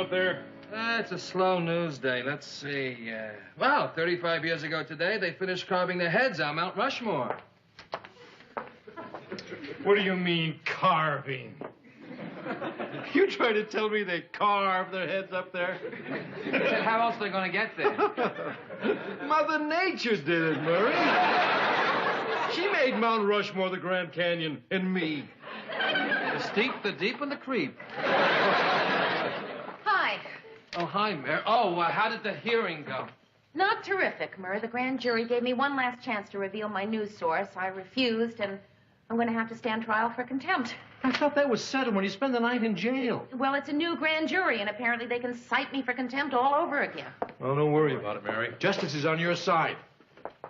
out there? It's a slow news day. Let's see. Well, 35 years ago today, they finished carving their heads on Mount Rushmore. What do you mean, carving? You trying to tell me they carved their heads up there? How else are they going to get there? Mother Nature did it, Murray. She made Mount Rushmore, the Grand Canyon, and me. The steep, the deep, and the creep. Hi. Oh, hi, Mary. Oh, how did the hearing go? Not terrific, Murray. The grand jury gave me one last chance to reveal my news source. I refused, and I'm going to have to stand trial for contempt. I thought that was settled when you spend the night in jail. Well, it's a new grand jury, and apparently they can cite me for contempt all over again. Well, don't worry about it, Mary. Justice is on your side.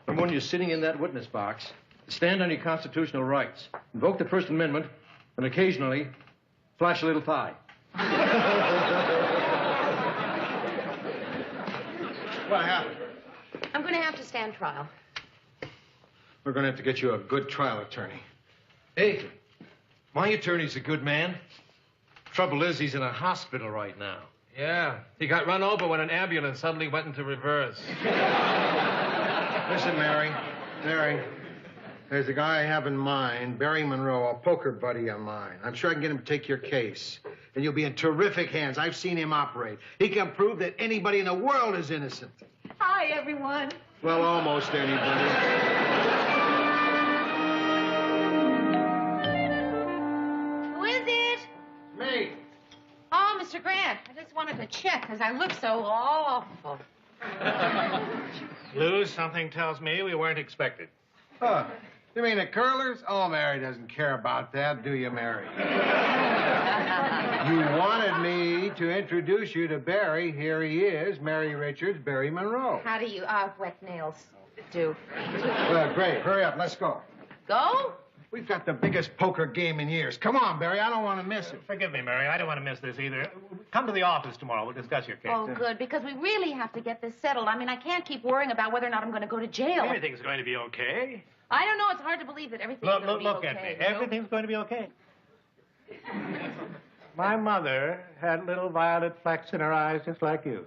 And when you're sitting in that witness box, stand on your constitutional rights, invoke the First Amendment, and occasionally flash a little thigh. What happened? I'm going to have to stand trial. We're going to have to get you a good trial attorney. Hey, my attorney's a good man. Trouble is, he's in a hospital right now. Yeah, he got run over when an ambulance suddenly went into reverse. Listen, Mary. There's a guy I have in mind, Barry Monroe, a poker buddy of mine. I'm sure I can get him to take your case. And you'll be in terrific hands. I've seen him operate. He can prove that anybody in the world is innocent. Hi, everyone. Well, almost anybody. Who is it? Me. Oh, Mr. Grant. I just wanted to check because I look so awful. Lou, something tells me we weren't expected. Huh. You mean the curlers? Oh, Mary doesn't care about that, do you, Mary? You wanted me to introduce you to Barry. Here he is, Mary Richards, Barry Monroe. How do you, wet nails do? Well, great. Hurry up. Let's go. Go? We've got the biggest poker game in years. Come on, Barry. I don't want to miss it. Forgive me, Mary. I don't want to miss this either. Come to the office tomorrow. We'll discuss your case. Oh, good, because we really have to get this settled. I mean, I can't keep worrying about whether or not I'm going to go to jail. Everything's going to be okay. I don't know. It's hard to believe that everything's going to be Look okay. at me. You know? Everything's going to be okay. My mother had little violet flecks in her eyes just like you.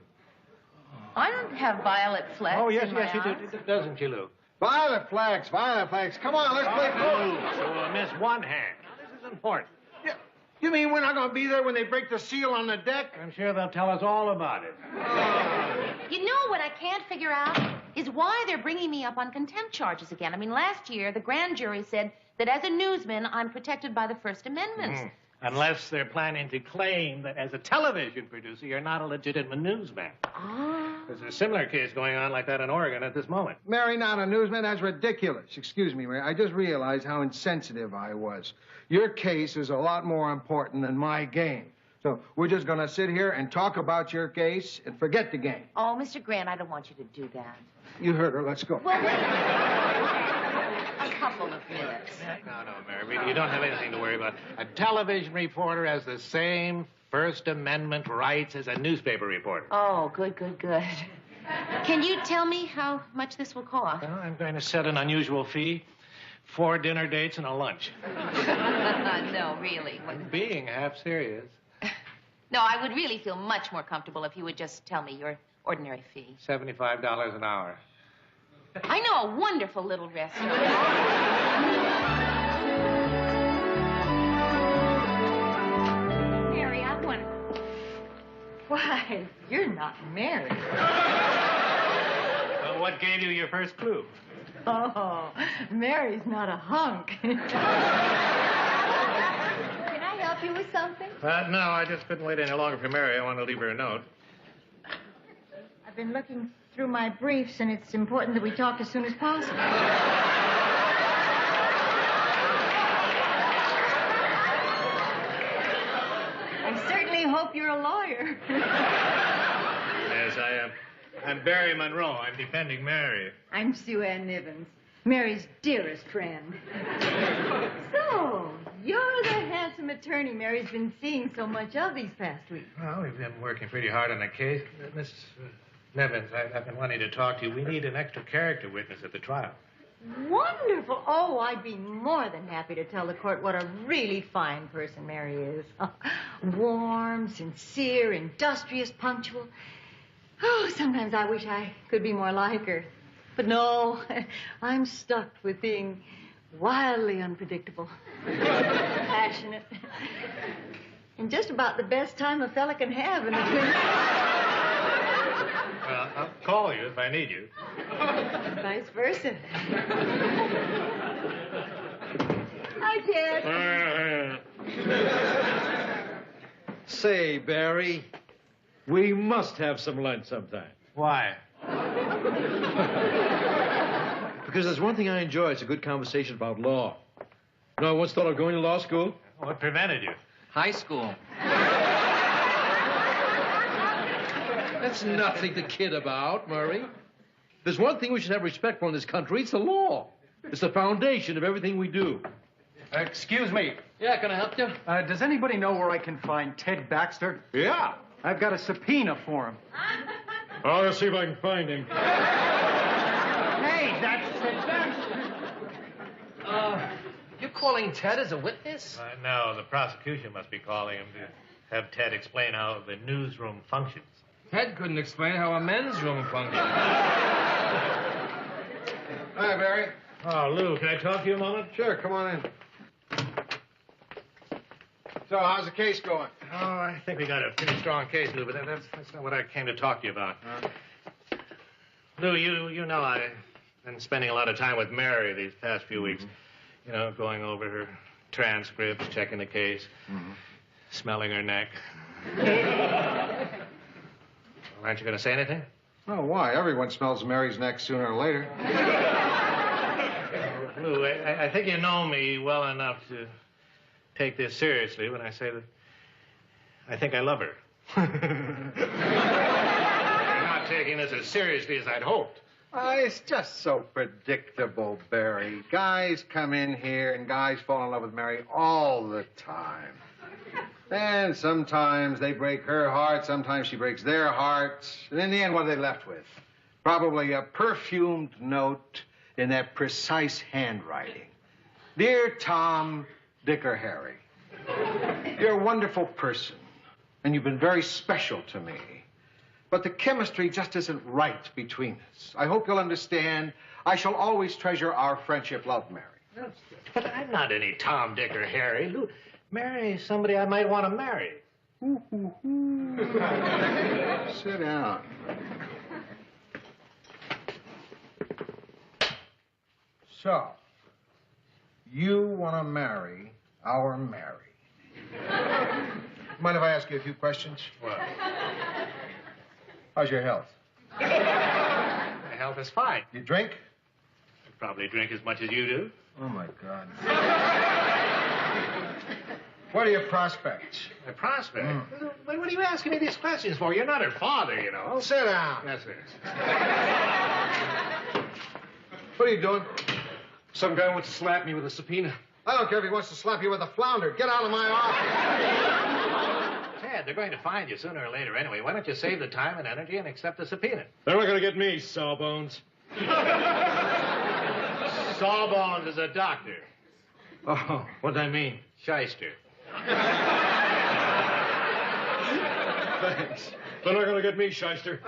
I don't have violet flecks. Oh, yes, in my you do. eyes. Doesn't she, Lou? Violet flags, violet flags. Come on, let's play poker. So miss one hand. Now, this is important. Yeah. You mean we're not going to be there when they break the seal on the deck? I'm sure they'll tell us all about it. You know what I can't figure out is why they're bringing me up on contempt charges again. I mean, last year, the grand jury said that as a newsman, I'm protected by the First Amendment. Unless they're planning to claim that as a television producer, you're not a legitimate newsman. Ah. There's a similar case going on like that in Oregon at this moment. Mary, not a newsman? That's ridiculous. Excuse me, Mary. I just realized how insensitive I was. Your case is a lot more important than my game. So we're just going to sit here and talk about your case and forget the game. Oh, Mr. Grant, I don't want you to do that. You heard her. Let's go. Well, wait. A couple of minutes. No, Mary, you don't have anything to worry about. A television reporter has the same First Amendment rights as a newspaper reporter. Oh, good. Can you tell me how much this will cost? Well, I'm going to set an unusual fee. 4 dinner dates and a lunch. No, really. I'm being half serious. No, I would really feel much more comfortable if you would just tell me your ordinary fee. $75 an hour. I know a wonderful little restaurant. Mary, I want to... Why, you're not married. Well, what gave you your first clue? Oh, Mary's not a hunk. Can I help you with something? No, I just couldn't wait any longer for Mary. I want to leave her a note. I've been looking through my briefs, and it's important that we talk as soon as possible. I certainly hope you're a lawyer. Yes, I am. I'm Barry Monroe. I'm defending Mary. I'm Sue Ann Nivens, Mary's dearest friend. So, you're the handsome attorney Mary's been seeing so much of these past weeks. Well, we've been working pretty hard on the case. Miss Nevins, I've been wanting to talk to you. We need an extra character witness at the trial. Wonderful. Oh, I'd be more than happy to tell the court what a really fine person Mary is. Warm, sincere, industrious, punctual. Oh, sometimes I wish I could be more like her. But no, I'm stuck with being wildly unpredictable, passionate, and just about the best time a fella can have in a good... Well, I'll call you if I need you. Vice versa. Hi, Ted. Say, Barry, we must have some lunch sometime. Why? Because there's one thing I enjoy. It's a good conversation about law. You know, I once thought of going to law school. What prevented you? High school. That's nothing to kid about, Murray. There's one thing we should have respect for in this country. It's the law. It's the foundation of everything we do. Excuse me. Yeah, can I help you? Does anybody know where I can find Ted Baxter? Yeah. I've got a subpoena for him. I'll see if I can find him. Hey, that's Ted Baxter. You calling Ted as a witness? No, the prosecution must be calling him to have Ted explain how the newsroom functions. Ted couldn't explain how a men's room functions. Hi, Barry. Oh, Lou, can I talk to you a moment? Sure, come on in. So, how's the case going? Oh, I think we got a pretty strong case, Lou, but that's not what I came to talk to you about. Lou, you know I've been spending a lot of time with Mary these past few weeks. You know, going over her transcripts, checking the case, smelling her neck. Well, aren't you going to say anything? Oh, why? Everyone smells Mary's neck sooner or later. Lou, I think you know me well enough to take this seriously when I say that I think I love her. I'm not taking this as seriously as I'd hoped. It's just so predictable, Barry. Guys come in here and guys fall in love with Mary all the time. And sometimes they break her heart, sometimes she breaks their hearts. And in the end, what are they left with? Probably a perfumed note in that precise handwriting. Dear Tom, Dick, or Harry, you're a wonderful person, and you've been very special to me. But the chemistry just isn't right between us. I hope you'll understand. I shall always treasure our friendship. Love, Mary. But I'm not any Tom, Dick, or Harry. Lou, Mary's somebody I might want to marry. Sit down. So, you want to marry our Mary. Mind if I ask you a few questions? What? How's your health? My health is fine. You drink? I probably drink as much as you do. Oh, my God. What are your prospects? My prospect? What are you asking me these questions for? You're not her father, you know. Sit down. Yes, sir. What are you doing? Some guy wants to slap me with a subpoena. I don't care if he wants to slap you with a flounder. Get out of my office. Ted, they're going to find you sooner or later anyway. Why don't you save the time and energy and accept the subpoena? They're not going to get me, sawbones. Sawbones is a doctor. Oh, what'd I mean? Shyster. Thanks. They're not going to get me, shyster.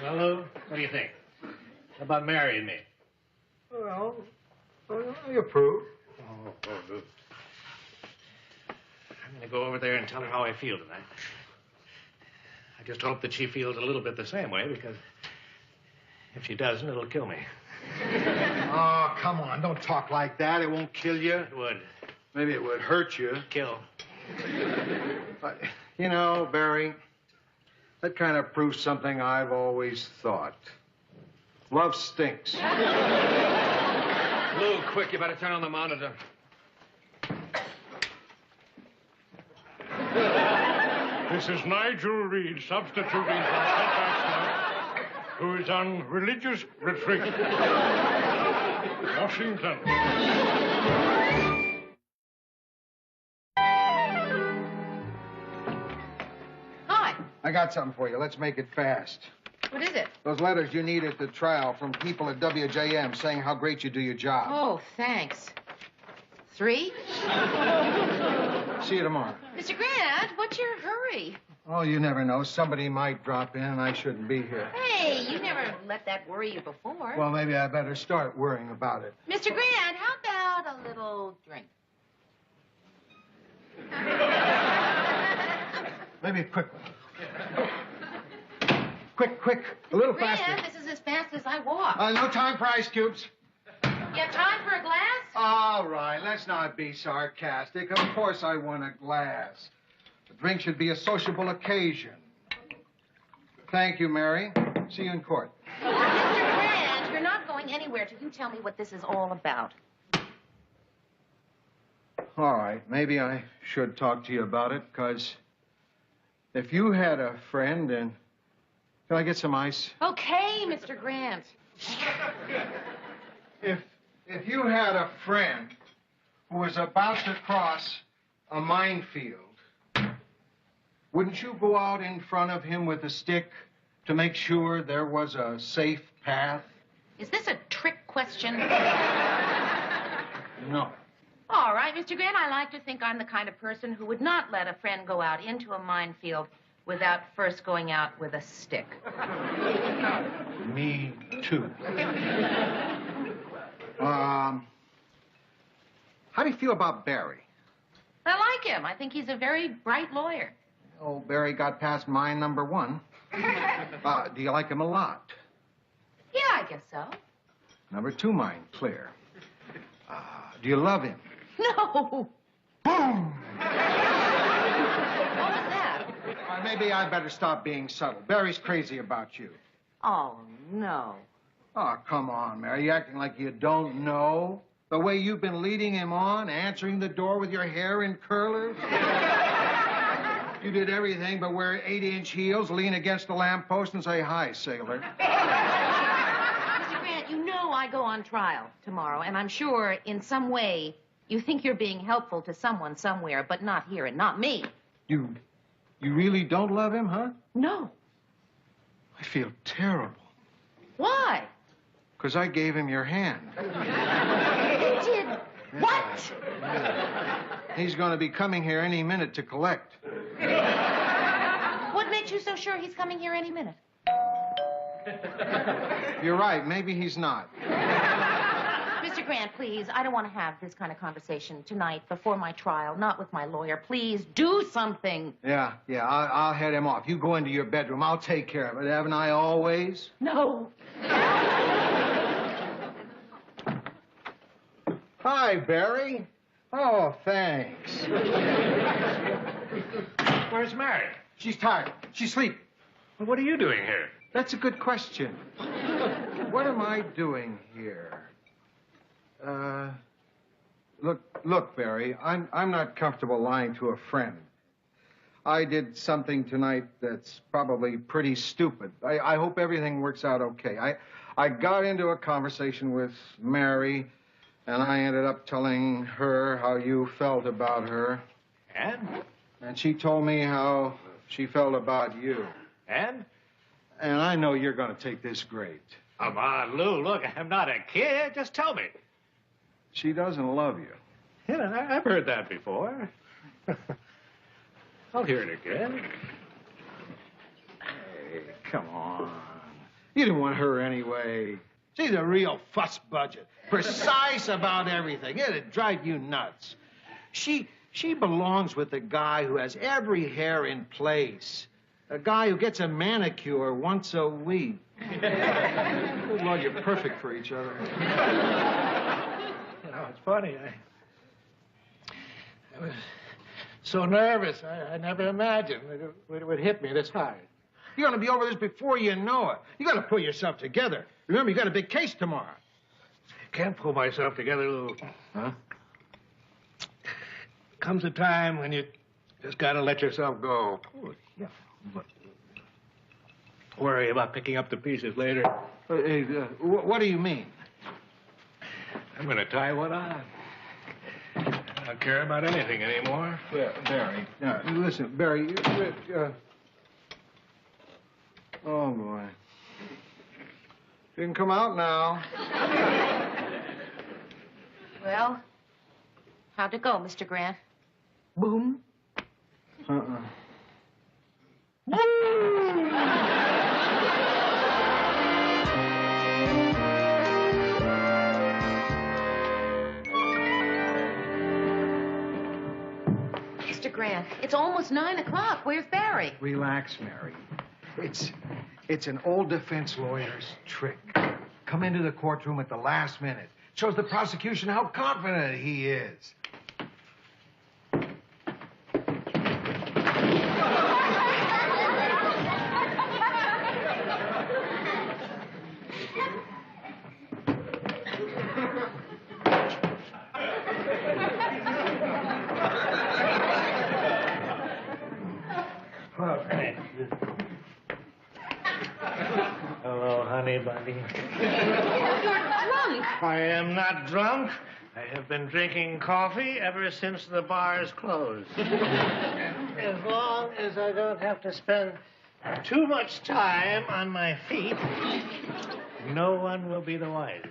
Well, Lou, what do you think? How about marrying me? Well, I approve. Oh, Lou. I'm going to go over there and tell her how I feel tonight. I just hope that she feels a little bit the same way, because if she doesn't, it'll kill me. Oh, come on. Don't talk like that. It won't kill you. It would. Maybe it would hurt you. Kill. But, you know, Barry, that kind of proves something I've always thought. Love stinks. Lou, quick, you better turn on the monitor. This is Nigel Reed substituting for Ted Baxter, who is on religious retreat. Washington. Hi. I got something for you. Let's make it fast. What is it? Those letters you need at the trial from people at WJM saying how great you do your job. Oh, thanks. 3? See you tomorrow. Mr. Grant, what's your hurry? Oh, you never know. Somebody might drop in and I shouldn't be here. Hey, you never let that worry you before. Well, maybe I better start worrying about it. Mr. Grant, how about a little drink? Maybe a quick one. Quick. A little Grant, faster. this is as fast as I walk. No time for ice cubes. You have time for a glass? All right, let's not be sarcastic. Of course I want a glass. The drink should be a sociable occasion. Thank you, Mary. See you in court. Mr. Grant, you're not going anywhere till you tell me what this is all about. All right, maybe I should talk to you about it, because if you had a friend and... Can I get some ice? Okay, Mr. Grant. If you had a friend who was about to cross a minefield, wouldn't you go out in front of him with a stick to make sure there was a safe path? Is this a trick question? No. All right, Mr. Grant, I like to think I'm the kind of person who would not let a friend go out into a minefield without first going out with a stick. Me too. How do you feel about Barry? I like him. I think he's a very bright lawyer. Oh, Barry got past mine number 1. Do you like him a lot? Yeah, I guess so. Number 2 mine, clear. Do you love him? No. Boom! What was that? Maybe I better stop being subtle. Barry's crazy about you. Oh, no. Oh, come on, Mary. You acting like you don't know? The way you've been leading him on, answering the door with your hair in curlers? You did everything but wear 8-inch heels, lean against the lamppost, and say, "Hi, sailor." Mr. Grant, you know I go on trial tomorrow, and I'm sure in some way you think you're being helpful to someone somewhere, but not here and not me. You really don't love him, huh? No. I feel terrible. Why? Because I gave him your hand. You did what? He's going to be coming here any minute to collect. What makes you so sure he's coming here any minute? You're right. Maybe he's not. Mr. Grant, please, I don't want to have this kind of conversation tonight before my trial, not with my lawyer. Please, do something. Yeah, I'll head him off. You go into your bedroom. I'll take care of it. Haven't I always? No. Hi, Barry. Oh, thanks. Where's Mary? She's tired. She's asleep. Well, what are you doing here? That's a good question. What am I doing here? Look, Barry, I'm not comfortable lying to a friend. I did something tonight that's probably pretty stupid. I hope everything works out okay. I got into a conversation with Mary, and I ended up telling her how you felt about her. And? And she told me how she felt about you. And? And I know you're going to take this great. Come on, Lou. Look, I'm not a kid. Just tell me. She doesn't love you. You know, I've heard that before. I'll hear it again. Hey, come on. You didn't want her anyway. She's a real fuss budget. Precise about everything. It'd drive you nuts. She belongs with the guy who has every hair in place. A guy who gets a manicure once a week. Good Lord, you're perfect for each other. You know, it's funny. I was so nervous. I never imagined it would hit me this hard. You're going to be over this before you know it. You got to pull yourself together. Remember, you got a big case tomorrow. Can't pull myself together, Lou. Huh? Comes a time when you just got to let yourself go. Oh, yeah. But... Worry about picking up the pieces later. What do you mean? I'm going to tie one on. I don't care about anything anymore. Barry. Listen, Barry. Oh, boy. You can come out now. Well, how'd it go, Mr. Grant? Boom. Uh-uh. Mr. Grant, it's almost 9 o'clock. Where's Barry? Relax, Mary. It's an old defense lawyer's trick. Come into the courtroom at the last minute. Shows the prosecution how confident he is. Hello, honey bunny. You're drunk. I am not drunk. I have been drinking coffee ever since the bars closed. As long as I don't have to spend too much time on my feet, no one will be the wiser.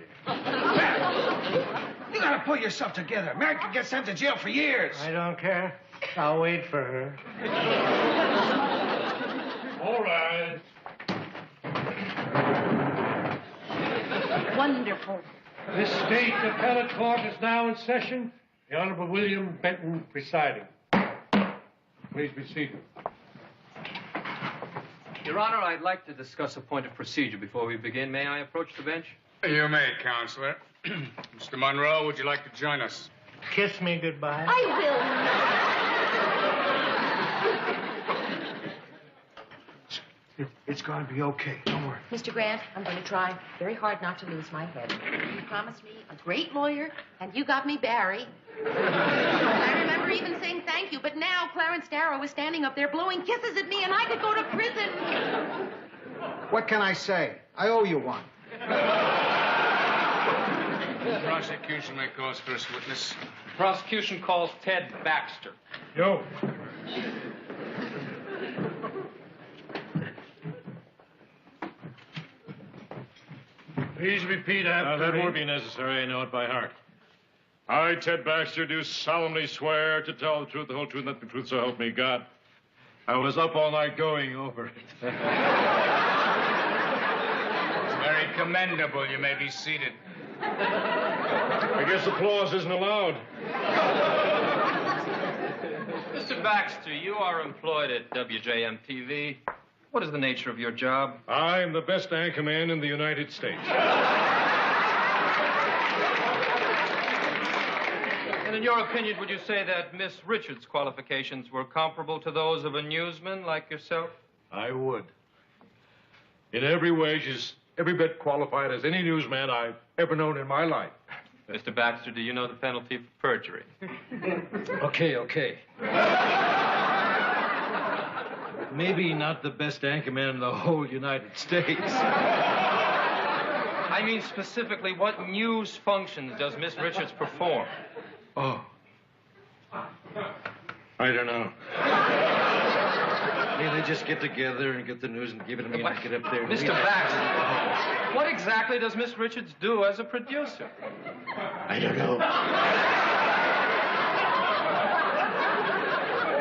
You gotta pull yourself together. Mary could get sent to jail for years. I don't care. I'll wait for her. All right. Wonderful. This state appellate court is now in session. The Honorable William Benton presiding. Please be seated. Your Honor, I'd like to discuss a point of procedure before we begin. May I approach the bench? You may, Counselor. Mr. Monroe, would you like to join us? Kiss me goodbye. It's gonna be okay. Don't worry. Mr. Grant, I'm going to try very hard not to lose my head. You promised me a great lawyer, and you got me Barry. I remember even saying thank you, but now Clarence Darrow is standing up there blowing kisses at me, and I could go to prison. What can I say? I owe you one. The prosecution may call its first witness. The prosecution calls Ted Baxter. Yo. Please repeat after That me. won't be necessary. I know it by heart. I, Ted Baxter, do solemnly swear to tell the truth, the whole truth, nothing but the truth, so help me God. I was up all night going over it. It's very commendable. You may be seated. I guess applause isn't allowed. Mr. Baxter, you are employed at WJM-TV. What is the nature of your job? I am the best anchorman in the United States. And in your opinion, would you say that Miss Richards' qualifications were comparable to those of a newsman like yourself? I would. In every way, she's every bit qualified as any newsman I've ever known in my life. Mr. Baxter, do you know the penalty for perjury? Okay. Maybe not the best anchorman in the whole United States. I mean specifically, what news functions does Miss Richards perform? Oh. I don't know. They just get together and get the news and give it to me and I get up there and Mr. Baxter, what exactly does Miss Richards do as a producer? I don't know.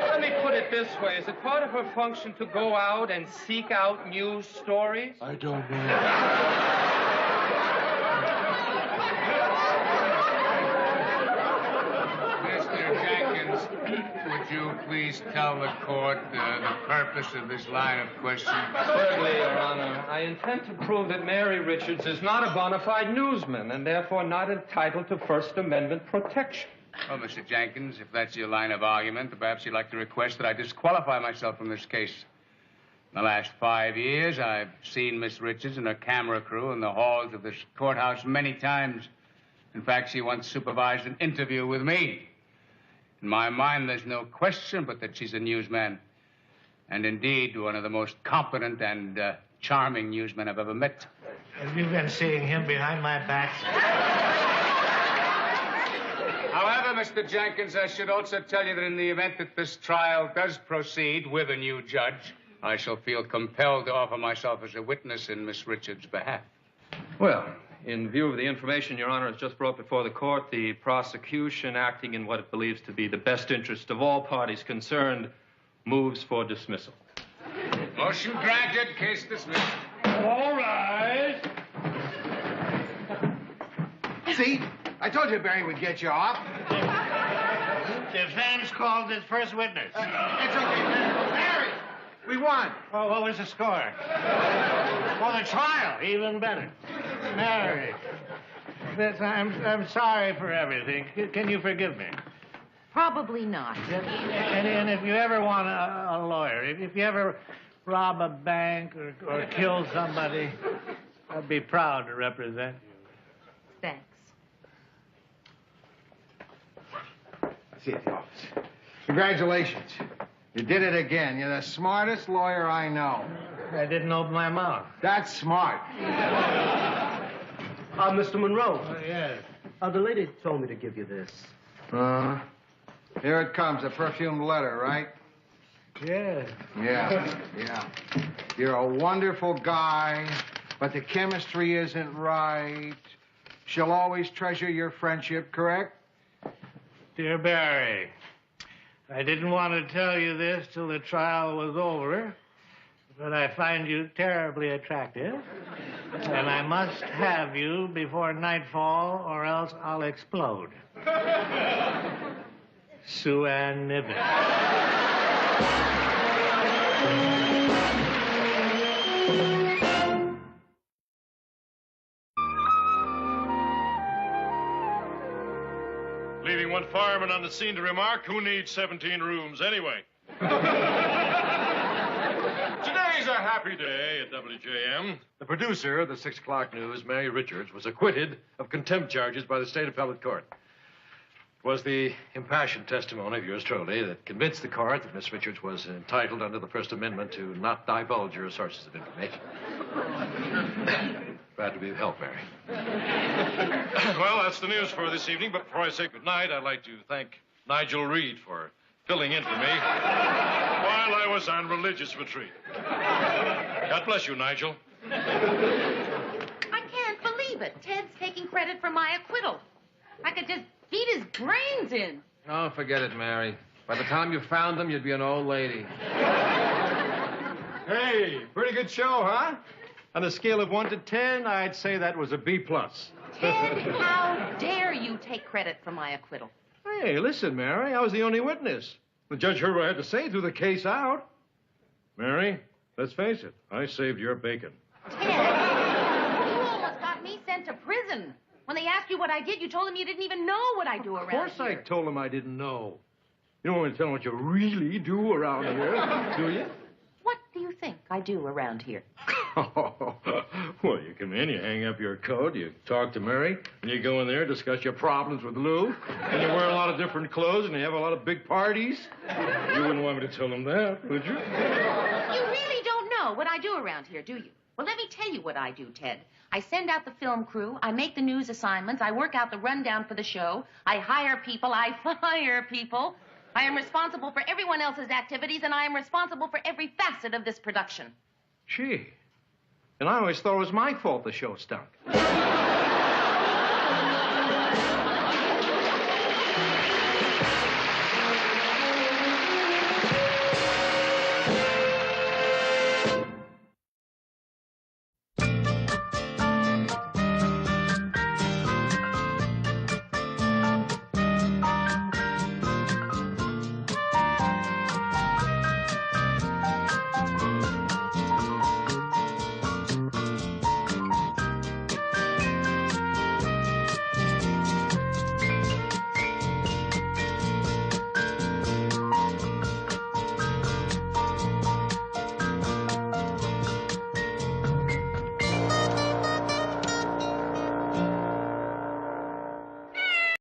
Let me put it this way. Is it part of her function to go out and seek out news stories? I don't know. Mr. Jenkins, would you please tell the court the purpose of this line of questioning? Certainly, Your Honor. I intend to prove that Mary Richards is not a bona fide newsman and therefore not entitled to First Amendment protection. Well, Mr. Jenkins, if that's your line of argument, perhaps you'd like to request that I disqualify myself from this case. In the last 5 years, I've seen Miss Richards and her camera crew in the halls of this courthouse many times. In fact, she once supervised an interview with me. In my mind, there's no question but that she's a newsman. And indeed, one of the most competent and charming newsmen I've ever met. Have you been seeing him behind my back? However, Mr. Jenkins, I should also tell you that in the event that this trial does proceed with a new judge, I shall feel compelled to offer myself as a witness in Miss Richards' behalf. Well, in view of the information Your Honor has just brought before the court, the prosecution, acting in what it believes to be the best interest of all parties concerned, moves for dismissal. Motion granted. Case dismissed. All right. See? I told you Barry would get you off. Defense called his first witness. It's okay, Barry. We won. Well, what was the score? Well, the trial, even better. Mary, I'm sorry for everything. Can you forgive me? Probably not. And if you ever want a lawyer, if you ever rob a bank or kill somebody, I'd be proud to represent you. Thanks. I'll see you at the office. Congratulations. You did it again. You're the smartest lawyer I know. I didn't open my mouth. That's smart. Mr. Monroe. Yes. The lady told me to give you this. Uh-huh. Here it comes, a perfumed letter, right? Yes. Yeah. You're a wonderful guy, but the chemistry isn't right. She'll always treasure your friendship, correct? Dear Barry, I didn't want to tell you this till the trial was over, but I find you terribly attractive, and I must have you before nightfall or else I'll explode. Sue Ann Niven. Leaving one fireman on the scene to remark, who needs 17 rooms anyway? Today's a happy day at WJM. The producer of the 6 o'clock news, Mary Richards, was acquitted of contempt charges by the state appellate court. It was the impassioned testimony of yours truly that convinced the court that Miss Richards was entitled under the First Amendment to not divulge her sources of information. Glad to be of help, Mary. Well, that's the news for this evening, but before I say goodnight, I'd like to thank Nigel Reed for filling in for me while I was on religious retreat. God bless you, Nigel. I can't believe it. Ted's taking credit for my acquittal. I could just beat his brains in. Oh, forget it, Mary. By the time you found them, you'd be an old lady. Hey, pretty good show, huh? On a scale of 1 to 10, I'd say that was a B+. Ted, how dare you take credit for my acquittal? Hey, listen, Mary, I was the only witness. The judge heard what I had to say, threw the case out. Mary, let's face it, I saved your bacon. Ted, you almost got me sent to prison. When they asked you what I did, you told them you didn't even know what I do around here. Of course I told them I didn't know. You don't want me to tell them what you really do around here, do you? What do you think I do around here? Oh, well, you come in, you hang up your coat, you talk to Mary, and you go in there, discuss your problems with Lou, and you wear a lot of different clothes, and you have a lot of big parties. You wouldn't want me to tell them that, would you? You really don't know what I do around here, do you? Well, let me tell you what I do, Ted. I send out the film crew, I make the news assignments, I work out the rundown for the show, I hire people, I fire people. I am responsible for everyone else's activities, and I am responsible for every facet of this production. Gee. And I always thought it was my fault the show stunk.